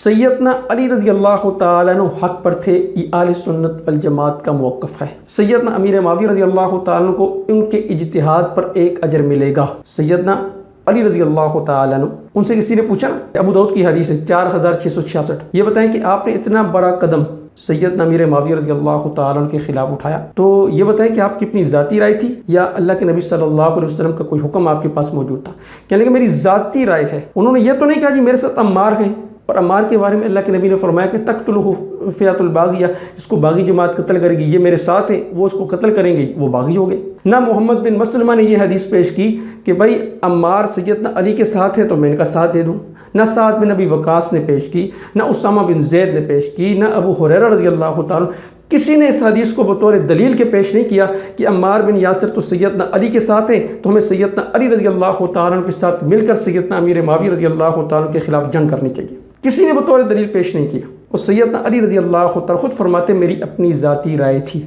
سیدنا علی رضی اللہ تعالیٰ عنہ حق پر تھے، یہ اہل سنت والجماعت کا موقف ہے۔ سیدنا امیر معاویہ رضی اللہ تعالیٰ عنہ کو ان کے اجتہاد پر ایک اجر ملے گا۔ سیدنا علی رضی اللہ تعالیٰ عنہ، ان سے کسی نے پوچھا، ابو داؤد کی حدیث ہے 4666، یہ بتائیں کہ آپ نے اتنا بڑا قدم سیدنا امیر معاویہ رضی اللہ تعالیٰ عنہ کے خلاف اٹھایا، تو یہ بتائیں کہ آپ کی اپنی ذاتی رائے تھی یا اللہ کے نبی صلی اللہ علیہ وسلم کا کوئی حکم آپ کے پاس موجود تھا؟ کہنے کہ میری ذاتی رائے ہے۔ انہوں نے یہ تو نہیں کہا جی میرے ساتھ عمار ہے، اور عمار کے بارے میں اللہ کے نبی نے فرمایا کہ تقتلہ فئۃ الباغیہ، اس کو باغی جماعت قتل کرے گی، یہ میرے ساتھ ہیں، وہ اس کو قتل کریں گے، وہ باغی ہو گئے۔ نہ محمد بن مسلمہ نے یہ حدیث پیش کی کہ بھائی عمار سیدنا علی کے ساتھ ہے تو میں ان کا ساتھ دے دوں۔ نہ سعد بن ابی وقاص نے پیش کی، نہ اسامہ بن زید نے پیش کی، نہ ابو ہریرہ رضی اللہ تعالیٰ، کسی نے اس حدیث کو بطور دلیل کے پیش نہیں کیا کہ عمار بن یاسر تو سیدنا علی کے ساتھ ہیں تو ہمیں سیدنا علی رضی اللہ تعالیٰ کے ساتھ مل کر سیدنا امیر معاویہ رضی اللہ تعالیٰ کے خلاف جنگ کرنی چاہیے۔ کسی نے بطور دلیل پیش نہیں کیا، اور سیدنا علی رضی اللہ تعالیٰ خود فرماتے میری اپنی ذاتی رائے تھی۔